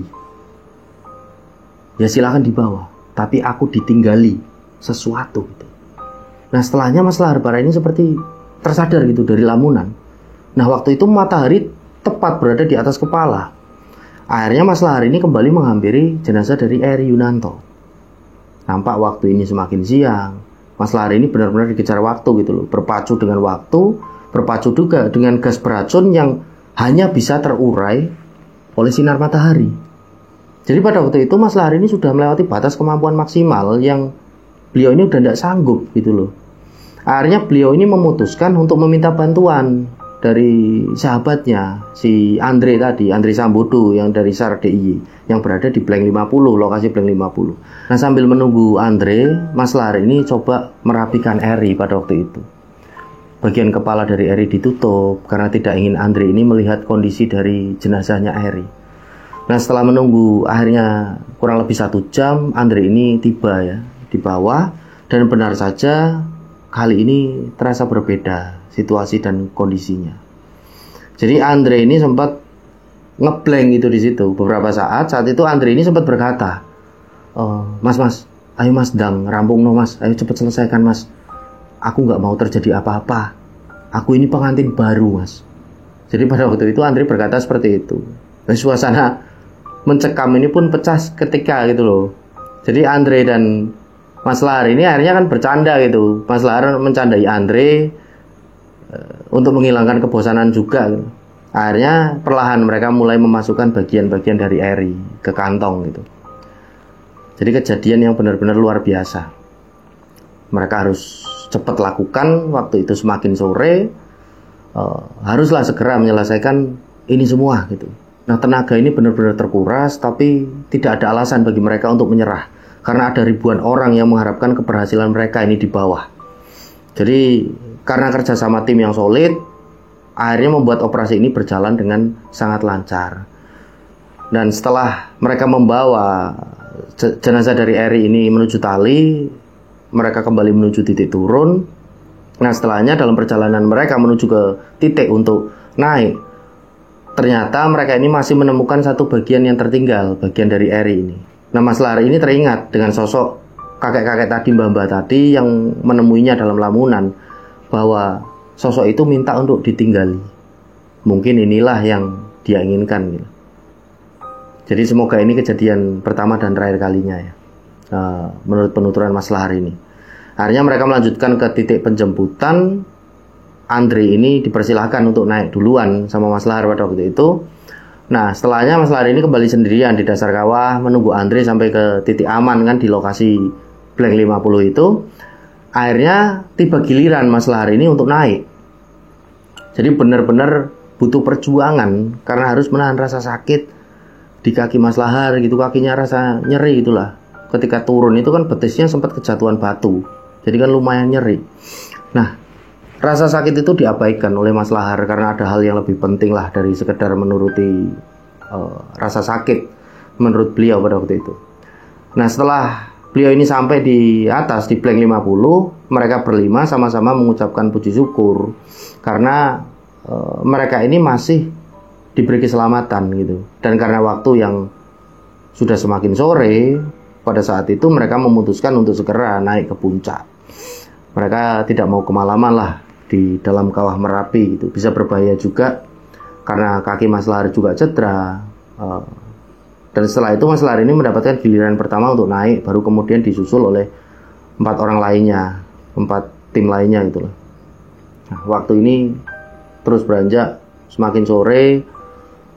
Ya silakan dibawa, tapi aku ditinggali sesuatu gitu. Nah setelahnya Mas Lahar Bara ini seperti tersadar gitu dari lamunan. Nah waktu itu matahari tepat berada di atas kepala. Akhirnya Mas Lahar ini kembali menghampiri jenazah dari Eri Yunanto. Nampak waktu ini semakin siang. Mas Lahar ini benar-benar dikejar waktu gitu loh. Berpacu dengan waktu, berpacu juga dengan gas beracun yang hanya bisa terurai oleh sinar matahari. Jadi pada waktu itu Mas Lahar ini sudah melewati batas kemampuan maksimal yang beliau ini udah tidak sanggup gitu loh. Akhirnya beliau ini memutuskan untuk meminta bantuan dari sahabatnya si Andre tadi, Andre Sambodo yang dari SAR DIY yang berada di Blank 50, lokasi Blank 50. Nah sambil menunggu Andre, Mas Lahar ini coba merapikan Eri pada waktu itu. Bagian kepala dari Eri ditutup karena tidak ingin Andre ini melihat kondisi dari jenazahnya Eri. Nah setelah menunggu akhirnya kurang lebih 1 jam, Andre ini tiba ya di bawah, dan benar saja kali ini terasa berbeda situasi dan kondisinya. Jadi Andre ini sempat ngeblank gitu di situ beberapa saat. Saat itu Andre ini sempat berkata, Mas, ayo Mas dang rampung no Mas, ayo cepat selesaikan Mas. Aku nggak mau terjadi apa-apa. Aku ini pengantin baru Mas. Jadi pada waktu itu Andre berkata seperti itu. Dan suasana mencekam ini pun pecah ketika gitu loh. Jadi Andre dan Mas Lahar ini akhirnya kan bercanda gitu. Mas Lahar mencandai Andre untuk menghilangkan kebosanan juga gitu. Akhirnya perlahan mereka mulai memasukkan bagian-bagian dari Eri ke kantong gitu. Jadi kejadian yang benar-benar luar biasa. Mereka harus cepat lakukan, waktu itu semakin sore, haruslah segera menyelesaikan ini semua gitu. Nah tenaga ini benar-benar terkuras, tapi tidak ada alasan bagi mereka untuk menyerah. Karena ada ribuan orang yang mengharapkan keberhasilan mereka ini di bawah. Jadi karena kerjasama tim yang solid, akhirnya membuat operasi ini berjalan dengan sangat lancar. Dan setelah mereka membawa jenazah dari Eri ini menuju tali, mereka kembali menuju titik turun. Nah setelahnya dalam perjalanan mereka menuju ke titik untuk naik, ternyata mereka ini masih menemukan satu bagian yang tertinggal, bagian dari Eri ini. Nah Mas Lahar ini teringat dengan sosok kakek-kakek tadi, mbah-mbah tadi yang menemuinya dalam lamunan, bahwa sosok itu minta untuk ditinggali. Mungkin inilah yang dia inginkan gitu. Jadi semoga ini kejadian pertama dan terakhir kalinya ya, menurut penuturan Mas Lahar ini. Akhirnya mereka melanjutkan ke titik penjemputan. Andre ini dipersilahkan untuk naik duluan sama Mas Lahar pada waktu itu. Nah setelahnya Mas Lahar ini kembali sendirian di dasar kawah menunggu Andre sampai ke titik aman kan di lokasi Blank 50 itu. Akhirnya tiba giliran Mas Lahar ini untuk naik. Jadi benar-benar butuh perjuangan karena harus menahan rasa sakit di kaki Mas Lahar gitu, kakinya rasa nyeri itulah. Ketika turun itu kan betisnya sempat kejatuhan batu, jadi kan lumayan nyeri. Nah rasa sakit itu diabaikan oleh Mas Lahar karena ada hal yang lebih penting lah dari sekedar menuruti rasa sakit menurut beliau pada waktu itu. Nah setelah beliau ini sampai di atas di Blank 50, mereka berlima sama-sama mengucapkan puji syukur karena mereka ini masih diberi keselamatan gitu. Dan karena waktu yang sudah semakin sore, pada saat itu mereka memutuskan untuk segera naik ke puncak. Mereka tidak mau kemalaman lah di dalam kawah Merapi gitu. Bisa berbahaya juga karena kaki Mas Lahar juga cedera. Dan setelah itu Mas Lahar ini mendapatkan giliran pertama untuk naik, baru kemudian disusul oleh 4 orang lainnya, 4 tim lainnya gitu loh. Nah, waktu ini terus beranjak, semakin sore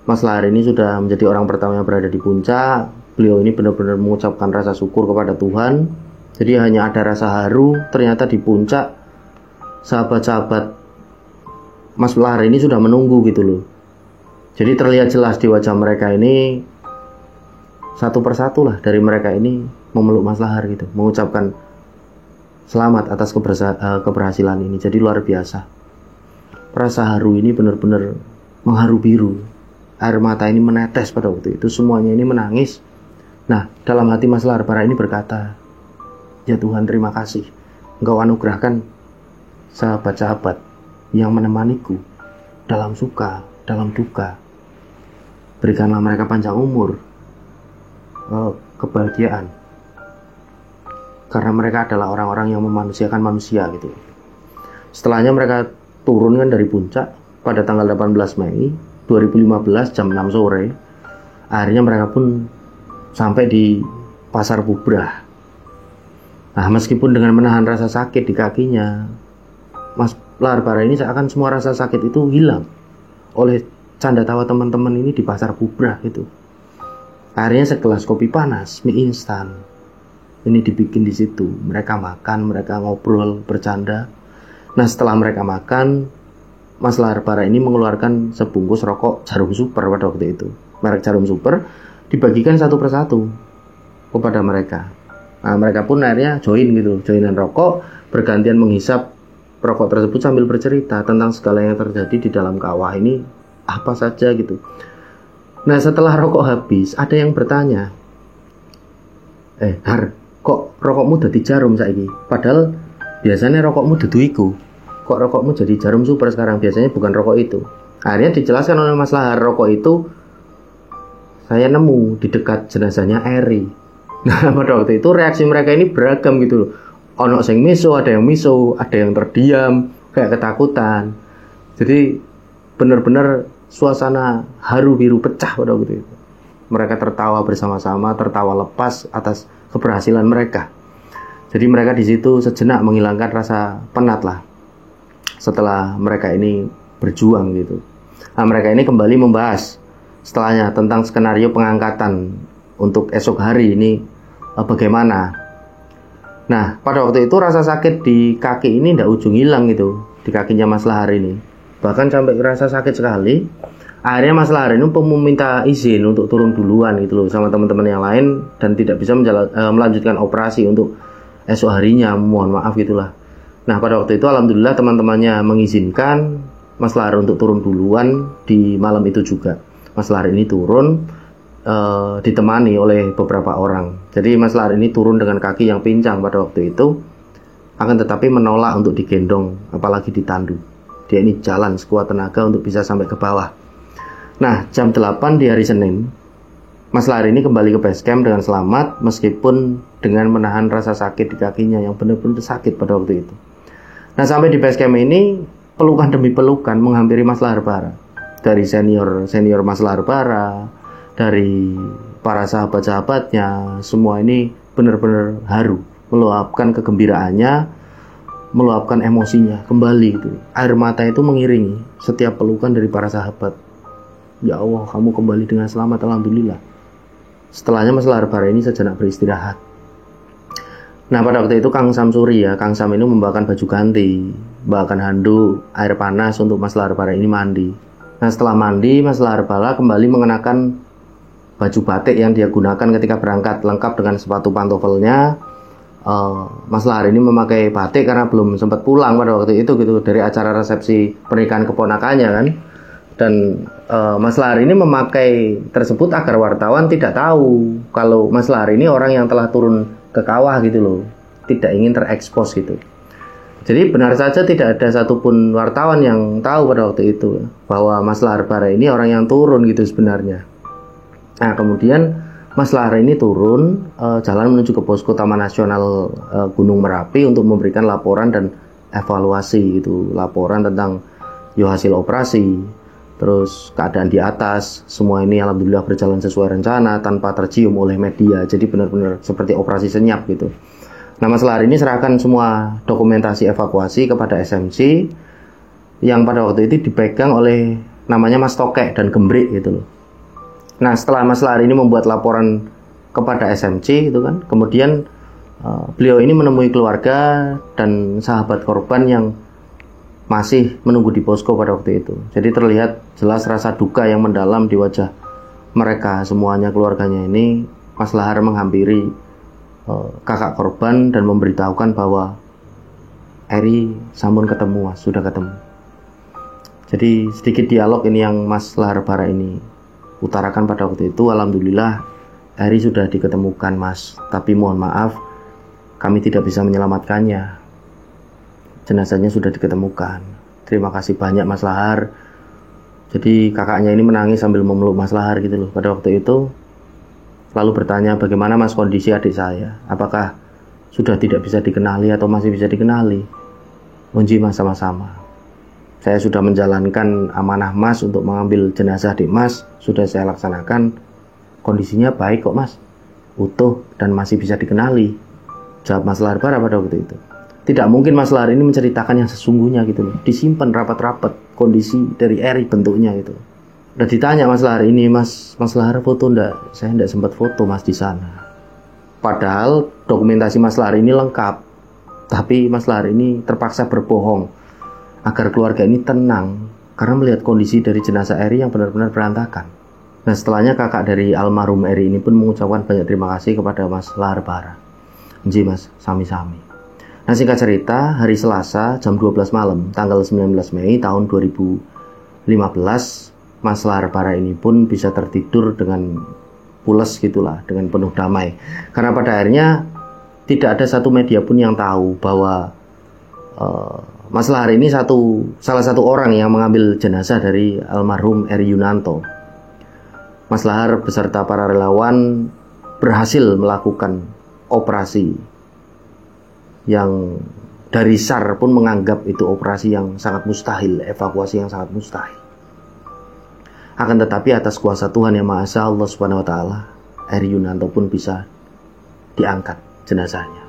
Mas Lahar ini sudah menjadi orang pertama yang berada di puncak. Beliau ini benar-benar mengucapkan rasa syukur kepada Tuhan. Jadi hanya ada rasa haru, ternyata di puncak sahabat-sahabat Mas Lahar ini sudah menunggu gitu loh. Jadi terlihat jelas di wajah mereka ini, satu persatu lah dari mereka ini memeluk Mas Lahar gitu, mengucapkan selamat atas keberhasilan ini. Jadi luar biasa. Rasa haru ini benar-benar mengharu biru. Air mata ini menetes pada waktu itu, semuanya ini menangis. Nah, dalam hati Mas Lahar Bara ini berkata, ya Tuhan, terima kasih Engkau anugerahkan sahabat-sahabat yang menemaniku dalam suka, dalam duka. Berikanlah mereka panjang umur, kebahagiaan, karena mereka adalah orang-orang yang memanusiakan manusia gitu. Setelahnya mereka turunkan dari puncak pada tanggal 18 Mei 2015 jam 6 sore. Akhirnya mereka pun sampai di Pasar Bubrah. Nah, meskipun dengan menahan rasa sakit di kakinya, Mas Lahar Bara ini seakan semua rasa sakit itu hilang oleh canda tawa teman-teman ini di Pasar Bubrah itu. Akhirnya segelas kopi panas, mie instan ini dibikin di situ. Mereka makan, mereka ngobrol, bercanda. Nah, setelah mereka makan, Mas Lahar Bara ini mengeluarkan sebungkus rokok Jarum Super pada waktu itu. Merek Jarum Super dibagikan satu persatu kepada mereka. Nah, mereka pun akhirnya joinan rokok, bergantian menghisap rokok tersebut sambil bercerita tentang segala yang terjadi di dalam kawah ini, apa saja gitu. Nah, setelah rokok habis, ada yang bertanya, Har, kok rokokmu dadi jarum saiki? Padahal biasanya rokokmu dudu iku. Kok rokokmu jadi Jarum Super sekarang? Biasanya bukan rokok itu. Akhirnya dijelaskan oleh Mas Lahar, rokok itu saya nemu di dekat jenazahnya Eri. Nah, pada waktu itu reaksi mereka ini beragam gitu loh. Ono sing miso, ada yang terdiam, kayak ketakutan. Jadi benar-benar suasana haru biru pecah pada waktu itu. Mereka tertawa bersama-sama, tertawa lepas atas keberhasilan mereka. Jadi mereka di situ sejenak menghilangkan rasa penat lah. Setelah mereka ini berjuang gitu. Nah, mereka ini kembali membahas setelahnya tentang skenario pengangkatan untuk esok hari ini bagaimana. Nah, pada waktu itu rasa sakit di kaki ini tidak ujung hilang gitu, di kakinya Mas Lahar ini. Bahkan sampai rasa sakit sekali. Akhirnya Mas Lahar ini meminta izin untuk turun duluan gitu loh sama teman-teman yang lain, dan tidak bisa melanjutkan operasi untuk esok harinya, mohon maaf gitulah. Nah, pada waktu itu alhamdulillah teman-temannya mengizinkan Mas Lahar untuk turun duluan di malam itu juga. Mas Lahar ini turun ditemani oleh beberapa orang. Jadi Mas Lahar ini turun dengan kaki yang pincang pada waktu itu, akan tetapi menolak untuk digendong, apalagi ditandu. Dia ini jalan sekuat tenaga untuk bisa sampai ke bawah. Nah, jam 8 di hari Senin, Mas Lahar ini kembali ke base camp dengan selamat, meskipun dengan menahan rasa sakit di kakinya yang benar-benar sakit pada waktu itu. Nah, sampai di base camp ini, pelukan demi pelukan menghampiri Mas Lahar Bara. Dari senior Mas Lahar Bara, dari para sahabat-sahabatnya, semua ini benar-benar haru, meluapkan kegembiraannya, meluapkan emosinya kembali gitu. Air mata itu mengiringi setiap pelukan dari para sahabat. Ya Allah, kamu kembali dengan selamat, alhamdulillah. Setelahnya Mas Lahar Bara ini sejenak beristirahat. Nah, pada waktu itu Kang Samsuri ya, Kang Sam ini membawakan baju ganti, membawakan handuk, air panas untuk Mas Lahar Bara ini mandi. Nah, setelah mandi, Mas Lahar Bara kembali mengenakan baju batik yang dia gunakan ketika berangkat, lengkap dengan sepatu pantofelnya. Mas Lahar ini memakai batik karena belum sempat pulang pada waktu itu gitu, dari acara resepsi pernikahan keponakannya kan. Dan Mas Lahar ini memakai tersebut agar wartawan tidak tahu kalau Mas Lahar ini orang yang telah turun ke kawah gitu loh, tidak ingin terekspos gitu. Jadi benar saja tidak ada satupun wartawan yang tahu pada waktu itu bahwa Mas Lahar Bara ini orang yang turun gitu sebenarnya. Nah, kemudian Mas Lahar ini turun jalan menuju ke posko Taman Nasional Gunung Merapi untuk memberikan laporan dan evaluasi gitu, laporan tentang hasil operasi, terus keadaan di atas. Semua ini alhamdulillah berjalan sesuai rencana tanpa tercium oleh media. Jadi benar-benar seperti operasi senyap gitu. Nah, Mas Lahar ini serahkan semua dokumentasi evakuasi kepada SMC yang pada waktu itu dipegang oleh namanya Mas Tokek dan Gembrik gitu loh. Nah, setelah Mas Lahar ini membuat laporan kepada SMC gitu kan, kemudian beliau ini menemui keluarga dan sahabat korban yang masih menunggu di posko pada waktu itu. Jadi terlihat jelas rasa duka yang mendalam di wajah mereka semuanya, keluarganya ini. Mas Lahar menghampiri kakak korban dan memberitahukan bahwa Eri sampun ketemu, Mas, sudah ketemu. Jadi sedikit dialog ini yang Mas Lahar Bara ini utarakan pada waktu itu, alhamdulillah Eri sudah diketemukan Mas, tapi mohon maaf kami tidak bisa menyelamatkannya. Jenazahnya sudah diketemukan. Terima kasih banyak Mas Lahar. Jadi kakaknya ini menangis sambil memeluk Mas Lahar gitu loh pada waktu itu. Lalu bertanya, bagaimana Mas kondisi adik saya? Apakah sudah tidak bisa dikenali atau masih bisa dikenali? Unji Mas, sama-sama. Saya sudah menjalankan amanah Mas untuk mengambil jenazah adik Mas. Sudah saya laksanakan. Kondisinya baik kok Mas, utuh dan masih bisa dikenali, jawab Mas Lahar Bara pada waktu itu. Tidak mungkin Mas Lahar ini menceritakan yang sesungguhnya gitu loh. Disimpan rapat-rapat kondisi dari Eri bentuknya gitu. Udah ditanya Mas Lahar ini, Mas Lahar foto enggak? Saya enggak sempat foto Mas di sana. Padahal dokumentasi Mas Lahar ini lengkap. Tapi Mas Lahar ini terpaksa berbohong agar keluarga ini tenang karena melihat kondisi dari jenazah Eri yang benar-benar berantakan. Nah, setelahnya kakak dari almarhum Eri ini pun mengucapkan banyak terima kasih kepada Mas Lahar Bara. Nji Mas, sami-sami. Nah, singkat cerita, hari Selasa jam 12 malam, tanggal 19 Mei tahun 2015, Mas Lahar Bara ini pun bisa tertidur dengan pules gitulah, dengan penuh damai. Karena pada akhirnya tidak ada satu media pun yang tahu bahwa Mas Lahar ini salah satu orang yang mengambil jenazah dari almarhum Eri Yunanto. Mas Lahar beserta para relawan berhasil melakukan operasi yang dari SAR pun menganggap itu operasi yang sangat mustahil, evakuasi yang sangat mustahil. Akan tetapi atas kuasa Tuhan Yang Maha Esa, Allah Subhanahu wa taala, Eri Yunanto pun bisa diangkat jenazahnya.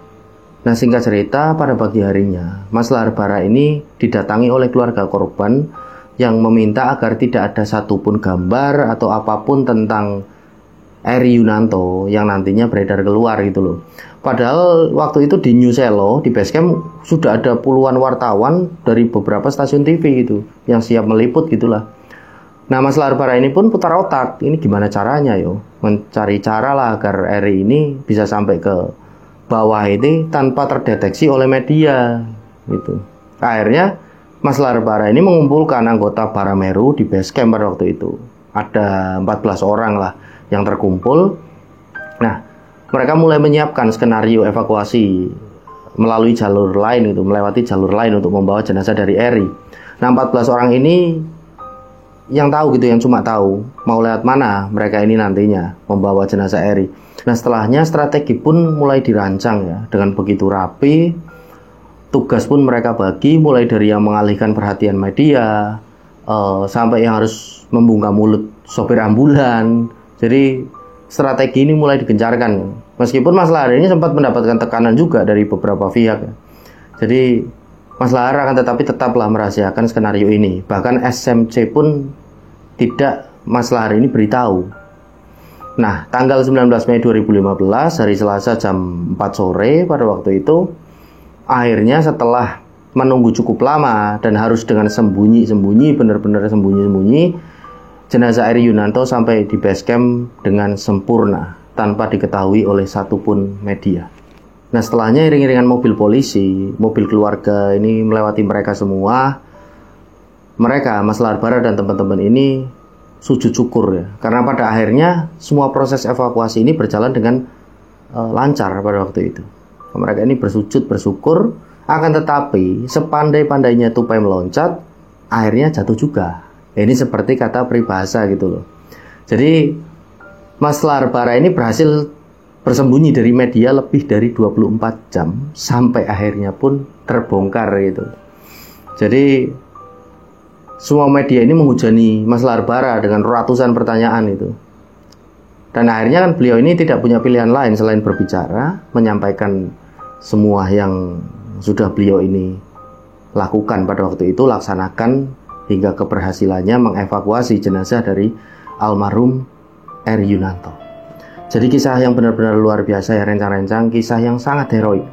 Nah, singkat cerita, pada pagi harinya Mas Lahar Bara ini didatangi oleh keluarga korban yang meminta agar tidak ada satupun gambar atau apapun tentang Eri Yunanto yang nantinya beredar keluar gitu loh. Padahal waktu itu di New Selo, di Basecamp sudah ada puluhan wartawan dari beberapa stasiun TV gitu yang siap meliput gitulah. Nah, Mas Lahar Bara ini pun putar otak, ini gimana caranya yo, mencari cara lah agar Eri ini bisa sampai ke bawah ini tanpa terdeteksi oleh media gitu. Akhirnya Mas Lahar Bara ini mengumpulkan anggota Barameru di Basecamp pada waktu itu. Ada 14 orang lah yang terkumpul. Nah, mereka mulai menyiapkan skenario evakuasi melalui jalur lain itu, melewati jalur lain untuk membawa jenazah dari Eri. Nah, 14 orang ini yang tahu gitu, yang cuma tahu mau lewat mana mereka ini nantinya membawa jenazah Eri. Nah, setelahnya strategi pun mulai dirancang ya, dengan begitu rapi. Tugas pun mereka bagi, mulai dari yang mengalihkan perhatian media sampai yang harus membuka mulut sopir ambulan. Jadi strategi ini mulai digencarkan. Meskipun Mas Lahar ini sempat mendapatkan tekanan juga dari beberapa pihak ya. Jadi Mas Lahar akan tetaplah merahasiakan skenario ini. Bahkan SMC pun tidak Mas Lahar ini beritahu. Nah, tanggal 19 Mei 2015, hari Selasa jam 4 sore pada waktu itu, akhirnya setelah menunggu cukup lama dan harus dengan sembunyi-sembunyi, benar-benar sembunyi-sembunyi, jenazah Eri Yunanto sampai di Basecamp dengan sempurna tanpa diketahui oleh satupun media. Nah, setelahnya iring-iringan mobil polisi, mobil keluarga ini melewati mereka semua. Mereka, Mas Lahar Bara dan teman-teman ini sujud syukur ya, karena pada akhirnya semua proses evakuasi ini berjalan dengan lancar pada waktu itu. Mereka ini bersujud bersyukur, akan tetapi sepandai-pandainya tupai meloncat, akhirnya jatuh juga. Ini seperti kata peribahasa gitu loh. Jadi Mas Lahar Bara ini berhasil bersembunyi dari media lebih dari 24 jam sampai akhirnya pun terbongkar gitu. Jadi semua media ini menghujani Mas Lahar Bara dengan ratusan pertanyaan itu. Dan akhirnya kan beliau ini tidak punya pilihan lain selain berbicara, menyampaikan semua yang sudah beliau ini lakukan pada waktu itu, laksanakan hingga keberhasilannya mengevakuasi jenazah dari almarhum Eri Yunanto. Jadi kisah yang benar-benar luar biasa ya, rencang-rencang, kisah yang sangat heroik.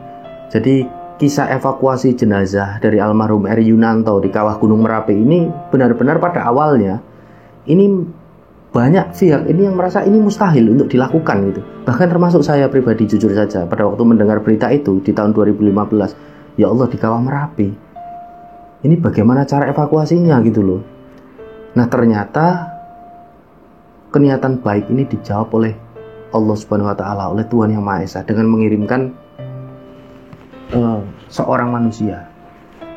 Jadi kisah evakuasi jenazah dari almarhum Eri Yunanto di kawah Gunung Merapi ini benar-benar pada awalnya ini banyak pihak ini yang merasa ini mustahil untuk dilakukan gitu. Bahkan termasuk saya pribadi, jujur saja, pada waktu mendengar berita itu di tahun 2015, ya Allah, di kawah Merapi ini bagaimana cara evakuasinya gitu loh. Nah, ternyata keniatan baik ini dijawab oleh Allah Subhanahu wa Ta'ala, oleh Tuhan Yang Maha Esa, dengan mengirimkan seorang manusia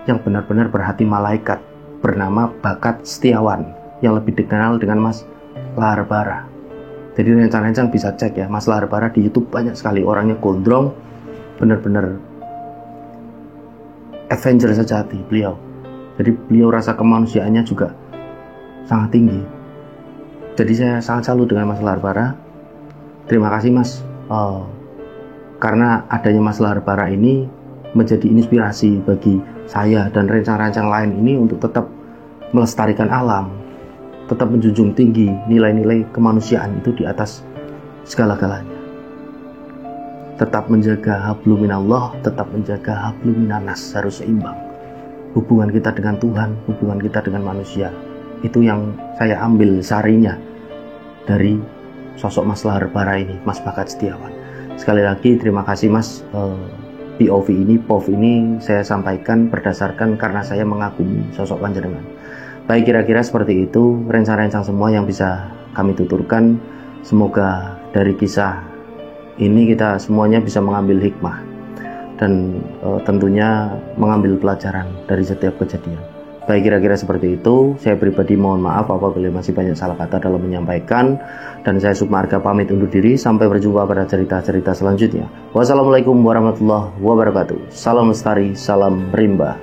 yang benar-benar berhati malaikat bernama Bakat Setiawan, yang lebih dikenal dengan Mas Lahar Bara. Jadi rencang-rencang bisa cek ya, Mas Lahar Bara di YouTube banyak sekali, orangnya gondrong, benar-benar Avenger sejati beliau. Jadi beliau rasa kemanusiaannya juga sangat tinggi. Jadi saya sangat salut dengan Mas Lahar Bara. Terima kasih Mas, karena adanya Mas Lahar Bara ini menjadi inspirasi bagi saya dan rencang-rencang lain ini untuk tetap melestarikan alam, tetap menjunjung tinggi nilai-nilai kemanusiaan itu di atas segala-galanya. Tetap menjaga hablum minallah, tetap menjaga hablum minannas, harus seimbang. Hubungan kita dengan Tuhan, hubungan kita dengan manusia, itu yang saya ambil sarinya dari sosok Mas Lahar Bara ini, Mas Bakat Setiawan. Sekali lagi terima kasih Mas. POV ini saya sampaikan berdasarkan karena saya mengagumi sosok panjenengan. Baik, kira-kira seperti itu rencang-rencang semua yang bisa kami tuturkan. Semoga dari kisah ini kita semuanya bisa mengambil hikmah dan tentunya mengambil pelajaran dari setiap kejadian. Baik, kira-kira seperti itu. Saya pribadi mohon maaf apabila masih banyak salah kata dalam menyampaikan, dan saya Sukmarga pamit undur diri. Sampai berjumpa pada cerita-cerita selanjutnya. Wassalamualaikum warahmatullahi wabarakatuh. Salam lestari, salam rimba.